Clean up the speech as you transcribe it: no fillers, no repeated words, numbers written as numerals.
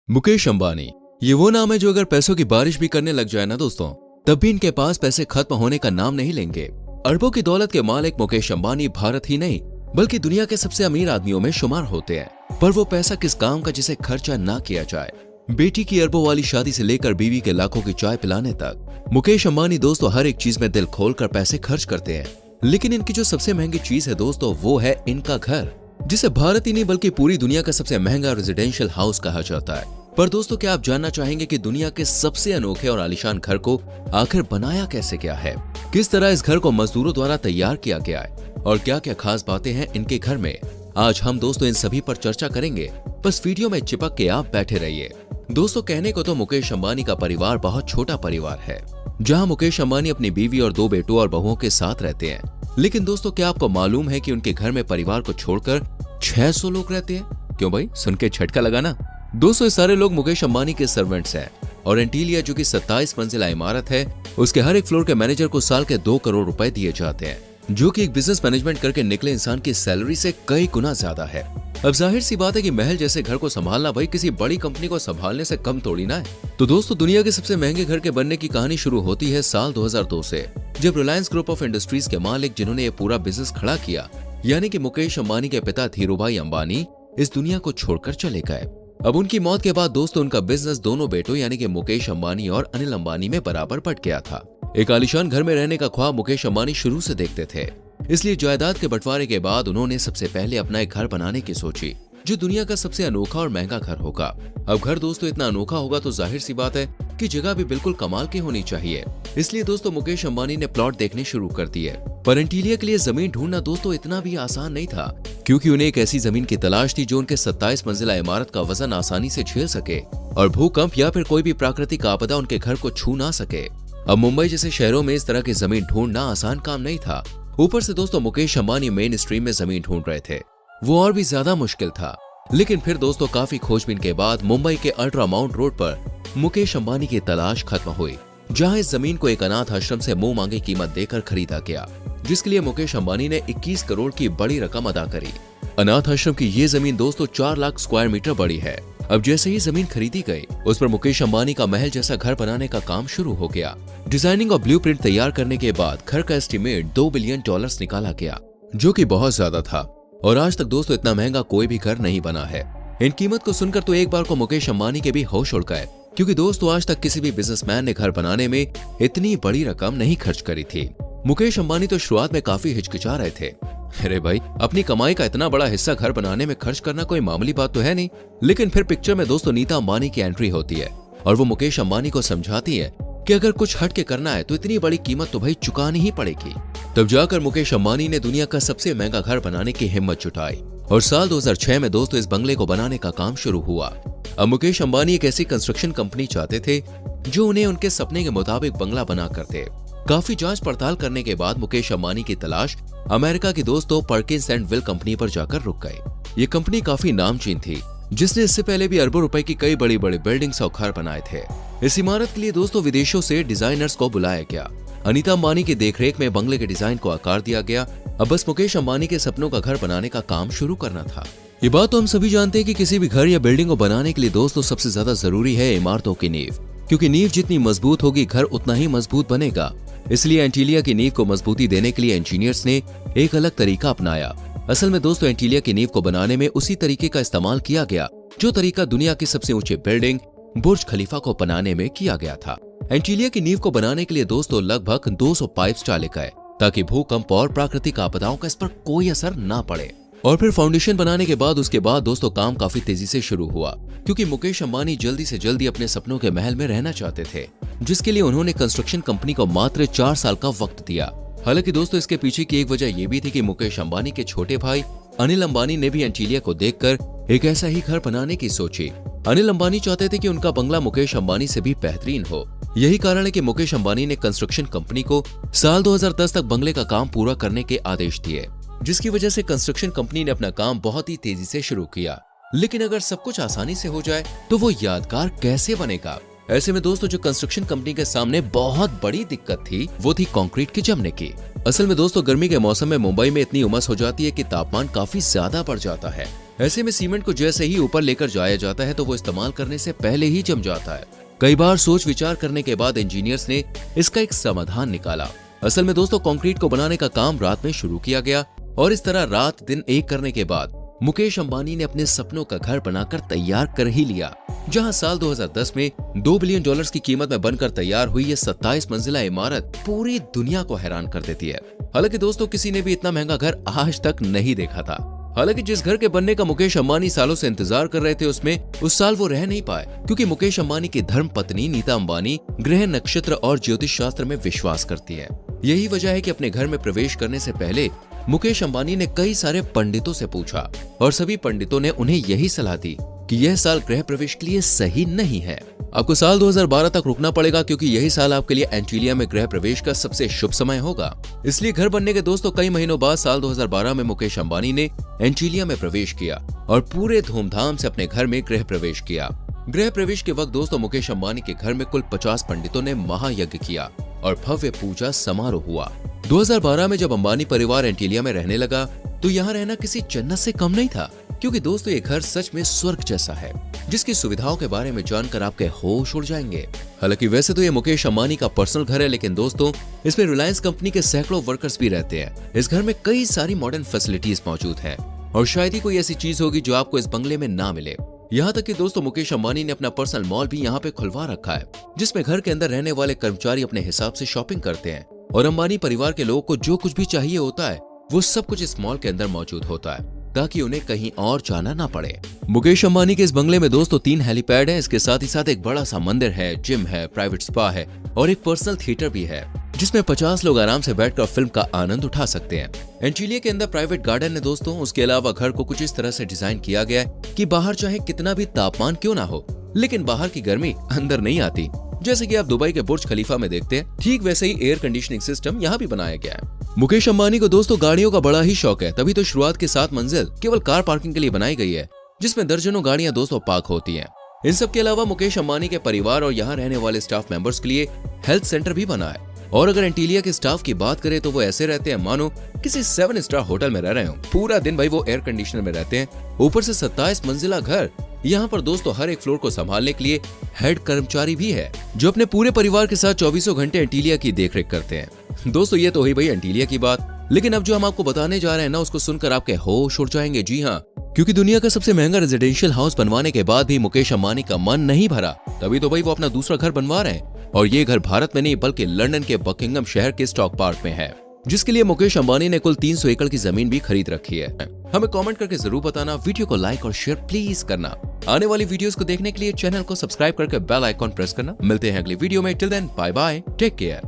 मुकेश अंबानी, ये वो नाम है जो अगर पैसों की बारिश भी करने लग जाए ना दोस्तों, तब भी इनके पास पैसे खत्म होने का नाम नहीं लेंगे। अरबों की दौलत के मालिक मुकेश अंबानी भारत ही नहीं बल्कि दुनिया के सबसे अमीर आदमियों में शुमार होते हैं। पर वो पैसा किस काम का जिसे खर्चा ना किया जाए। बेटी की अरबों वाली शादी से लेकर बीवी के लाखों की चाय पिलाने तक मुकेश अंबानी दोस्तों हर एक चीज में दिल खोलकर पैसे खर्च करते हैं। लेकिन इनकी जो सबसे महंगी चीज है दोस्तों वो है इनका घर, जिसे भारत ही नहीं बल्कि पूरी दुनिया का सबसे महंगा रेजिडेंशियल हाउस कहा जाता है। पर दोस्तों क्या आप जानना चाहेंगे कि दुनिया के सबसे अनोखे और आलीशान घर को आखिर बनाया कैसे गया है, किस तरह इस घर को मजदूरों द्वारा तैयार किया गया है और क्या क्या खास बातें हैं इनके घर में। आज हम दोस्तों इन सभी पर चर्चा करेंगे, बस वीडियो में चिपक के आप बैठे रहिए। दोस्तों कहने को तो मुकेश अंबानी का परिवार बहुत छोटा परिवार है, जहां मुकेश अंबानी अपनी बीवी और 2 बेटों और बहुओं के साथ रहते हैं। लेकिन दोस्तों क्या आपको मालूम है कि उनके घर में परिवार को छोड़कर 600 लोग रहते हैं? क्यों भाई, सुन के झटका लगा ना। दोस्तों ये सारे लोग मुकेश अंबानी के सर्वेंट्स हैं और एंटीलिया जो कि 27 मंजिला इमारत है, उसके हर एक फ्लोर के मैनेजर को साल के 2 करोड़ रुपए दिए जाते हैं, जो कि एक बिजनेस मैनेजमेंट करके निकले इंसान की सैलरी से कई गुना ज्यादा है। अब जाहिर सी बात है कि महल जैसे घर को संभालना भाई किसी बड़ी कंपनी को संभालने से कम थोड़ी ना है। तो दोस्तों दुनिया के सबसे महंगे घर के बनने की कहानी शुरू होती है साल 2002 से, जब रिलायंस ग्रुप ऑफ इंडस्ट्रीज के मालिक जिन्होंने ये पूरा बिजनेस खड़ा किया, यानी कि मुकेश अंबानी के पिता धीरूभाई अंबानी इस दुनिया को छोड़कर चले गए। अब उनकी मौत के बाद दोस्तों उनका बिजनेस दोनों बेटों यानी कि मुकेश अंबानी और अनिल अंबानी में बराबर बट गया था। एक आलीशान घर में रहने का ख्वाब मुकेश अंबानी शुरू से देखते थे, इसलिए जायदाद के बंटवारे के बाद उन्होंने सबसे पहले अपना एक घर बनाने की सोची, जो दुनिया का सबसे अनोखा और महंगा घर होगा। अब घर दोस्तों इतना अनोखा होगा तो जाहिर सी बात है कि जगह भी बिल्कुल कमाल की होनी चाहिए। इसलिए दोस्तों मुकेश अंबानी ने प्लॉट देखने शुरू कर दिए। पर एंटीलिया के लिए जमीन ढूंढना दोस्तों इतना भी आसान नहीं था, क्योंकि उन्हें एक ऐसी जमीन की तलाश थी जो उनके 27 मंजिला इमारत का वजन आसानी से झेल सके और भूकंप या फिर कोई भी प्राकृतिक आपदा उनके घर को छू ना सके। अब मुंबई जैसे शहरों में इस तरह की जमीन ढूंढना आसान काम नहीं था। ऊपर से दोस्तों मुकेश अंबानी मेन स्ट्रीम में जमीन ढूंढ रहे थे, वो और भी ज्यादा मुश्किल था। लेकिन फिर दोस्तों काफी खोजबीन के बाद मुंबई के अल्ट्रा माउंट रोड पर मुकेश अंबानी की तलाश खत्म हुई, जहां इस जमीन को एक अनाथ आश्रम से मुंह मांगी कीमत देकर खरीदा गया, जिसके लिए मुकेश अंबानी ने 21 करोड़ की बड़ी रकम अदा करी। अनाथ आश्रम की ये जमीन दोस्तों 4 लाख स्क्वायर मीटर बड़ी है। अब जैसे ही जमीन खरीदी गई, उस पर मुकेश अंबानी का महल जैसा घर बनाने का काम शुरू हो गया। डिजाइनिंग और ब्लूप्रिंट तैयार करने के बाद घर का एस्टीमेट $2 बिलियन निकाला गया, जो कि बहुत ज्यादा था और आज तक दोस्तों इतना महंगा कोई भी घर नहीं बना है। इन कीमत को सुनकर तो एक बार को मुकेश अंबानी के भी होश उड़ गए, क्योंकि दोस्तों आज तक किसी भी बिजनेसमैन ने घर बनाने में इतनी बड़ी रकम नहीं खर्च करी थी। मुकेश अंबानी तो शुरुआत में काफी हिचकिचा रहे थे। अरे भाई, अपनी कमाई का इतना बड़ा हिस्सा घर बनाने में खर्च करना कोई मामूली बात तो है नहीं। लेकिन फिर पिक्चर में दोस्तों नीता अंबानी की एंट्री होती है और वो मुकेश अंबानी को समझाती है कि अगर कुछ हट के करना है तो इतनी बड़ी कीमत तो भाई चुकानी ही पड़ेगी। तब जाकर मुकेश अंबानी ने दुनिया का सबसे महंगा घर बनाने की हिम्मत जुटाई और साल 2006 में दोस्तों इस बंगले को बनाने का काम शुरू हुआ। अब मुकेश अंबानी एक ऐसी कंस्ट्रक्शन कंपनी चाहते थे जो उन्हें उनके सपने के मुताबिक बंगला बना कर दे। काफी जांच पड़ताल करने के बाद मुकेश अंबानी की तलाश अमेरिका की दोस्तों पर्किंस एंड विल कंपनी पर जाकर रुक गई। ये कंपनी काफी नामचीन थी, जिसने इससे पहले भी अरबों रुपए की कई बड़ी बड़ी बिल्डिंग्स और घर बनाए थे। इस इमारत के लिए दोस्तों विदेशों से डिजाइनर्स को बुलाया गया। अनीता अंबानी की देखरेख में बंगले के डिजाइन को आकार दिया गया। अब बस मुकेश अंबानी के सपनों का घर बनाने का काम शुरू करना था। ये बात तो हम सभी जानते हैं कि किसी भी घर या बिल्डिंग को बनाने के लिए दोस्तों सबसे ज्यादा जरूरी है इमारतों की नींव, क्योंकि नींव जितनी मजबूत होगी घर उतना ही मजबूत बनेगा। इसलिए एंटीलिया की नींव को मजबूती देने के लिए इंजीनियर्स ने एक अलग तरीका अपनाया। असल में दोस्तों एंटीलिया की नींव को बनाने में उसी तरीके का इस्तेमाल किया गया जो तरीका दुनिया की सबसे ऊंची बिल्डिंग बुर्ज खलीफा को बनाने में किया गया था। एंटीलिया की नींव को बनाने के लिए दोस्तों लगभग 200 पाइप्स डाले गए, ताकि भूकंप और प्राकृतिक आपदाओं का इस पर कोई असर ना पड़े। और फिर फाउंडेशन बनाने के बाद उसके बाद दोस्तों काम काफी तेजी से शुरू हुआ, क्योंकि मुकेश अंबानी जल्दी से जल्दी अपने सपनों के महल में रहना चाहते थे, जिसके लिए उन्होंने कंस्ट्रक्शन कंपनी को मात्र 4 साल का वक्त दिया। हालांकि दोस्तों इसके पीछे की एक वजह ये भी थी कि मुकेश अंबानी के छोटे भाई अनिल अंबानी ने भी एंटीलिया को देखकर एक ऐसा ही घर बनाने की सोची। अनिल अंबानी चाहते थे कि उनका बंगला मुकेश अंबानी से भी बेहतरीन हो। यही कारण है कि मुकेश अंबानी ने कंस्ट्रक्शन कंपनी को साल 2010 तक बंगले का काम पूरा करने के आदेश दिए, जिसकी वजह से कंस्ट्रक्शन कंपनी ने अपना काम बहुत ही तेजी से शुरू किया। लेकिन अगर सब कुछ आसानी से हो जाए तो वो यादगार कैसे बनेगा? ऐसे में दोस्तों जो कंस्ट्रक्शन कंपनी के सामने बहुत बड़ी दिक्कत थी वो थी कंक्रीट के जमने की। असल में दोस्तों गर्मी के मौसम में मुंबई में इतनी उमस हो जाती है कि तापमान काफी ज्यादा बढ़ जाता है ऐसे में सीमेंट को जैसे ही ऊपर लेकर जाया जाता है तो वो इस्तेमाल करने से पहले ही जम जाता है। कई बार सोच विचार करने के बाद इंजीनियर्स ने इसका एक समाधान निकाला। असल में दोस्तों कंक्रीट को बनाने का काम रात में शुरू किया गया और इस तरह रात दिन एक करने के बाद मुकेश अंबानी ने अपने सपनों का घर बनाकर तैयार कर ही लिया, जहां साल 2010 में $2 बिलियन की कीमत में बनकर तैयार हुई ये 27 मंजिला इमारत पूरी दुनिया को हैरान कर देती है। हालांकि दोस्तों किसी ने भी इतना महंगा घर आज तक नहीं देखा था। हालांकि जिस घर के बनने का मुकेश अंबानी सालों से इंतजार कर रहे थे उसमें उस साल वो रह नहीं पाए, क्योंकि मुकेश अंबानी की धर्म पत्नी नीता अंबानी ग्रह नक्षत्र और ज्योतिष शास्त्र में विश्वास करती है। यही वजह है कि अपने घर में प्रवेश करने से पहले मुकेश अंबानी ने कई सारे पंडितों से पूछा और सभी पंडितों ने उन्हें यही सलाह दी कि यह साल गृह प्रवेश के लिए सही नहीं है। आपको साल 2012 तक रुकना पड़ेगा, क्योंकि यही साल आपके लिए एंटीलिया में गृह प्रवेश का सबसे शुभ समय होगा। इसलिए घर बनने के दोस्तों कई महीनों बाद साल 2012 में मुकेश अंबानी ने एंटीलिया में प्रवेश किया और पूरे धूमधाम से अपने घर में गृह प्रवेश किया। गृह प्रवेश के वक्त दोस्तों मुकेश अंबानी के घर में कुल 50 पंडितों ने महायज्ञ किया और भव्य पूजा समारोह हुआ। 2012 में जब अंबानी परिवार एंटीलिया में रहने लगा तो यहाँ रहना किसी जन्नत से कम नहीं था, क्योंकि दोस्तों ये घर सच में स्वर्ग जैसा है, जिसकी सुविधाओं के बारे में जानकर आपके होश उड़ जाएंगे। हालांकि वैसे तो ये मुकेश अंबानी का पर्सनल घर है, लेकिन दोस्तों इसमें रिलायंस कंपनी के सैकड़ों वर्कर्स भी रहते हैं। इस घर में कई सारी मॉडर्न फैसिलिटीज मौजूद है और शायद ही कोई ऐसी चीज होगी जो आपको इस बंगले में ना मिले। यहाँ तक कि दोस्तों मुकेश अंबानी ने अपना पर्सनल मॉल भी यहाँ पे खुलवा रखा है, जिसमें घर के अंदर रहने वाले कर्मचारी अपने हिसाब से शॉपिंग करते हैं और अंबानी परिवार के लोगों को जो कुछ भी चाहिए होता है वो सब कुछ इस मॉल के अंदर मौजूद होता है, ताकि उन्हें कहीं और जाना ना पड़े। मुकेश अंबानी के इस बंगले में दोस्तों 3 हेलीपैड हैं। इसके साथ ही साथ एक बड़ा सा मंदिर है, जिम है, प्राइवेट स्पा है और एक पर्सनल थिएटर भी है, जिसमें 50 लोग आराम से बैठकर फिल्म का आनंद उठा सकते हैं। एंटीलिया के अंदर प्राइवेट गार्डन है दोस्तों। उसके अलावा घर को कुछ इस तरह से डिजाइन किया गया है कि बाहर चाहे कितना भी तापमान क्यों ना हो, लेकिन बाहर की गर्मी अंदर नहीं आती। जैसे कि आप दुबई के बुर्ज खलीफा में देखते हैं, ठीक वैसे ही एयर कंडीशनिंग सिस्टम यहाँ भी बनाया गया है। मुकेश अंबानी को दोस्तों गाड़ियों का बड़ा ही शौक है, तभी तो शुरुआत के 7 मंजिल केवल कार पार्किंग के लिए बनाई गई है, जिसमें दर्जनों गाड़ियां दोस्तों पार्क होती हैं। इन सब के अलावा मुकेश अंबानी के परिवार और यहाँ रहने वाले स्टाफ मेंबर्स के लिए हेल्थ सेंटर भी बना है। और अगर एंटीलिया के स्टाफ की बात करें तो वो ऐसे रहते हैं मानो किसी 7 स्टार होटल में रह रहे हो। पूरा दिन भाई वो एयर कंडीशनर में रहते हैं। ऊपर से 27 मंजिला घर। यहाँ पर दोस्तों हर एक फ्लोर को संभालने के लिए हेड कर्मचारी भी है, जो अपने पूरे परिवार के साथ 24 घंटे एंटीलिया की देखरेख करते हैं। दोस्तों ये तो हुई भाई एंटीलिया की बात, लेकिन अब जो हम आपको बताने जा रहे हैं ना, उसको सुनकर आपके होश उड़ जाएंगे। जी हाँ, क्योंकि दुनिया का सबसे महंगा रेजिडेंशियल हाउस बनवाने के बाद भी मुकेश अंबानी का मन नहीं भरा, तभी तो भाई वो अपना दूसरा घर बनवा रहे हैं। और ये घर भारत में नहीं बल्कि लंदन के बकिंगम शहर के स्टॉक पार्क में है, जिसके लिए मुकेश अंबानी ने कुल 300 एकड़ की जमीन भी खरीद रखी है। हमें कमेंट करके जरूर बताना, वीडियो को लाइक और शेयर प्लीज करना। आने वाली वीडियोस को देखने के लिए चैनल को सब्सक्राइब करके बेल आइकॉन प्रेस करना। मिलते हैं अगली वीडियो में। Till then bye bye, take care.